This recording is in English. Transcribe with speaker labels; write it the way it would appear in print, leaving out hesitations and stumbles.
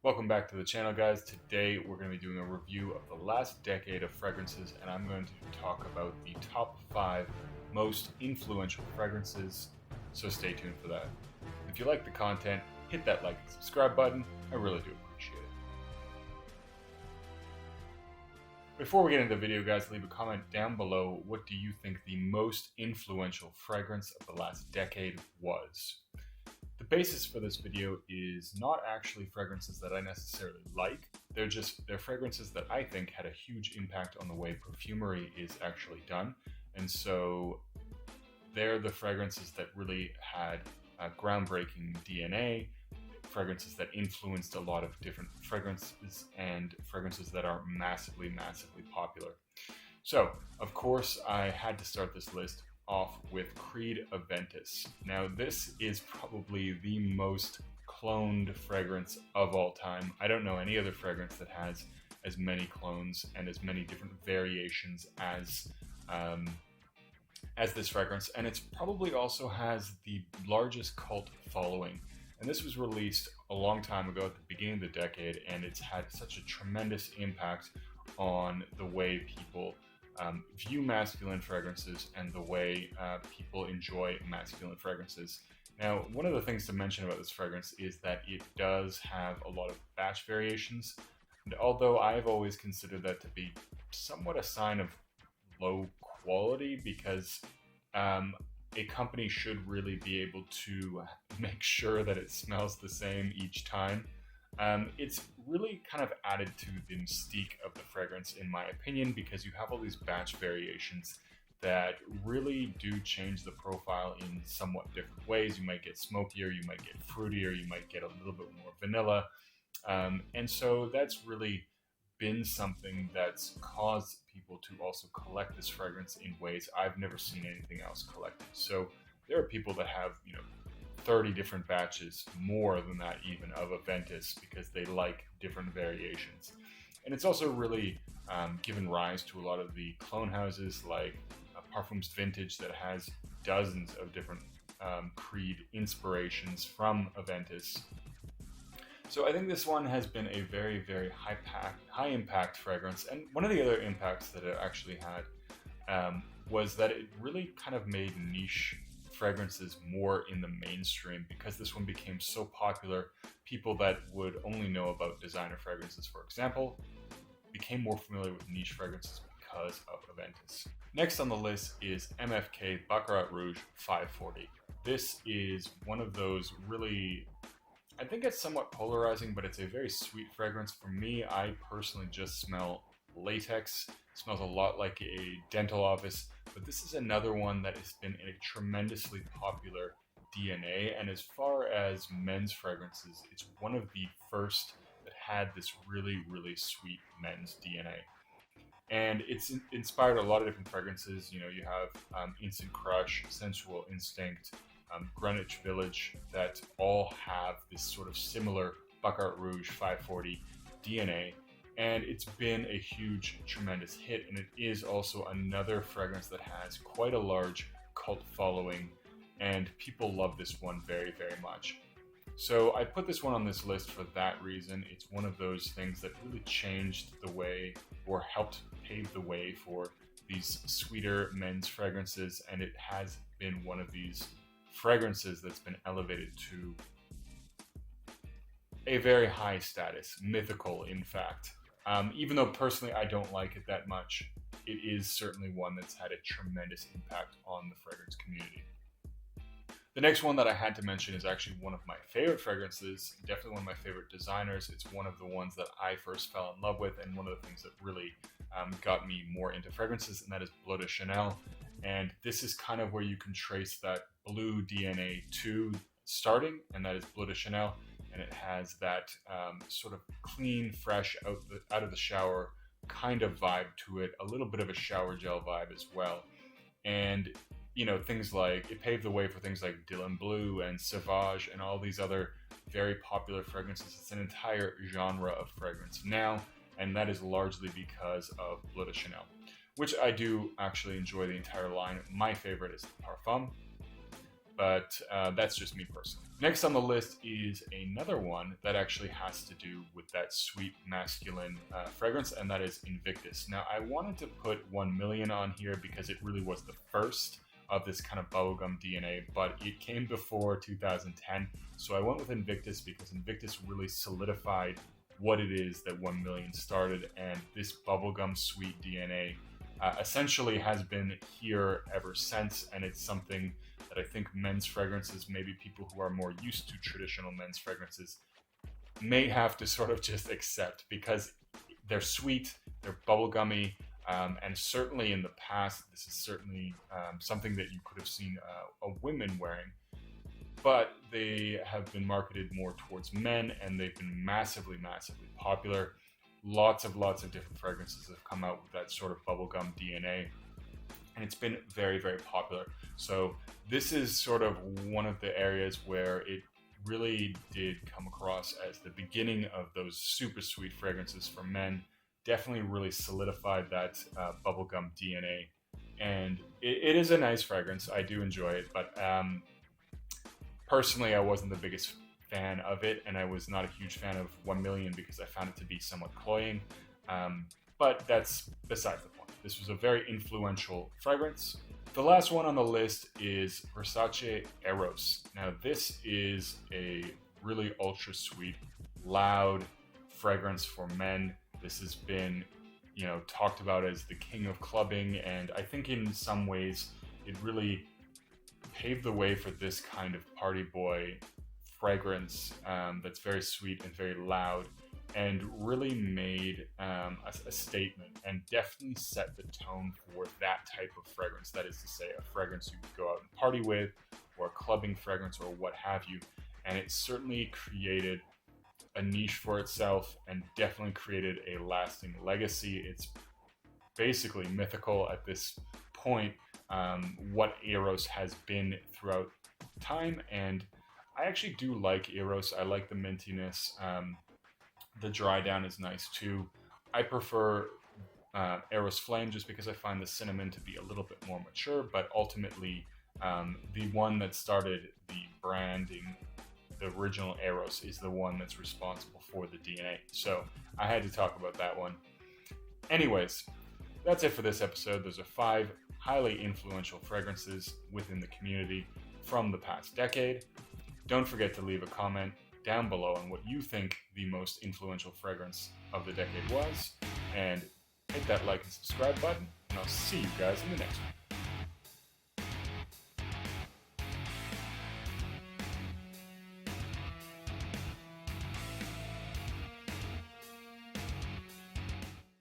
Speaker 1: Welcome back to the channel, guys. Today we're going to be doing a review of the last decade of fragrances, and I'm going to talk about the top 5 most influential fragrances, so stay tuned for that. If you like the content, hit that like and subscribe button. I really do appreciate it. Before we get into the video, guys, leave a comment down below. What do you think the most influential fragrance of the last decade was? The basis for this video is not actually fragrances that I necessarily like. They're fragrances that I think had a huge impact on the way perfumery is actually done. And so they're the fragrances that really had groundbreaking DNA, fragrances that influenced a lot of different fragrances, and fragrances that are massively, massively popular. So, of course, I had to start this list off with Creed Invictus. Now, this is probably the most cloned fragrance of all time. I don't know any other fragrance that has as many clones and as many different variations as this fragrance, and it's probably also has the largest cult following. And this was released a long time ago at the beginning of the decade, and it's had such a tremendous impact on the way people view masculine fragrances and the way people enjoy masculine fragrances. Now, one of the things to mention about this fragrance is that it does have a lot of batch variations, and although I've always considered that to be somewhat a sign of low quality, because a company should really be able to make sure that it smells the same each time. It's really kind of added to the mystique of the fragrance, in my opinion, because you have all these batch variations that really do change the profile in somewhat different ways. You might get smokier, you might get fruitier, you might get a little bit more vanilla. And so that's really been something that's caused people to also collect this fragrance in ways I've never seen anything else collected. So there are people that have, 30 different batches, more than that even, of Invictus, because they like different variations. And it's also really given rise to a lot of the clone houses like Parfums Vintage, that has dozens of different Creed inspirations from Invictus. So I think this one has been a very, very high impact fragrance. And one of the other impacts that it actually had was that it really kind of made niche fragrances more in the mainstream, because this one became so popular. People that would only know about designer fragrances, for example, became more familiar with niche fragrances because of Invictus. Next on the list is MFK Baccarat Rouge 540. This is one of those really, I think it's somewhat polarizing, but it's a very sweet fragrance. For me, I personally just smell latex. It smells a lot like a dental office, but this is another one that has been a tremendously popular DNA. And as far as men's fragrances, it's one of the first that had this really, really sweet men's DNA. And it's inspired a lot of different fragrances. You have Instant Crush, Sensual Instinct, Greenwich Village, that all have this sort of similar Baccarat Rouge 540 DNA. And it's been a huge, tremendous hit, and it is also another fragrance that has quite a large cult following, and people love this one very, very much. So I put this one on this list for that reason. It's one of those things that really changed the way, or helped pave the way, for these sweeter men's fragrances, and it has been one of these fragrances that's been elevated to a very high status, mythical in fact. Even though personally I don't like it that much, it is certainly one that's had a tremendous impact on the fragrance community. The next one that I had to mention is actually one of my favorite fragrances, definitely one of my favorite designers. It's one of the ones that I first fell in love with, and one of the things that really got me more into fragrances, and that is Bleu de Chanel. And this is kind of where you can trace that blue DNA to starting, and that is Bleu de Chanel. And it has that sort of clean, fresh, out of the shower kind of vibe to it, a little bit of a shower gel vibe as well. And things like, it paved the way for things like Dylan Blue and Sauvage and all these other very popular fragrances. It's an entire genre of fragrance now, and that is largely because of Bleu de Chanel, which I do actually enjoy the entire line. My favorite is the Parfum, but that's just me personally. Next on the list is another one that actually has to do with that sweet masculine fragrance, and that is Invictus. Now, I wanted to put 1 million on here because it really was the first of this kind of bubblegum DNA, but it came before 2010. So I went with Invictus because Invictus really solidified what it is that 1 million started, and this bubblegum sweet DNA essentially has been here ever since, and it's something that I think men's fragrances, maybe people who are more used to traditional men's fragrances, may have to sort of just accept because they're sweet, they're bubblegummy, and certainly in the past, this is certainly something that you could have seen a women wearing, but they have been marketed more towards men, and they've been massively, massively popular. Lots of different fragrances have come out with that sort of bubblegum DNA, and it's been very, very popular. So this is sort of one of the areas where it really did come across as the beginning of those super sweet fragrances for men. Definitely really solidified that bubblegum DNA, and it is a nice fragrance. I do enjoy it, but personally, I wasn't the biggest fan of it, and I was not a huge fan of 1 million because I found it to be somewhat cloying. But that's besides the point. This was a very influential fragrance. The last one on the list is Versace Eros. Now, this is a really ultra sweet, loud fragrance for men. This has been, talked about as the king of clubbing, and I think in some ways it really paved the way for this kind of party boy fragrance that's very sweet and very loud, and really made a statement and definitely set the tone for that type of fragrance. That is to say, a fragrance you could go out and party with, or a clubbing fragrance, or what have you. And it certainly created a niche for itself and definitely created a lasting legacy. It's basically mythical at this point, what Eros has been throughout time, and I actually do like Eros. I like the mintiness. The dry down is nice too. I prefer Eros Flame just because I find the cinnamon to be a little bit more mature, but ultimately the one that started the branding, the original Eros, is the one that's responsible for the DNA. So I had to talk about that one. Anyways, that's it for this episode. Those are 5 highly influential fragrances within the community from the past decade. Don't forget to leave a comment down below on what you think the most influential fragrance of the decade was, and hit that like and subscribe button, and I'll see you guys in the next one.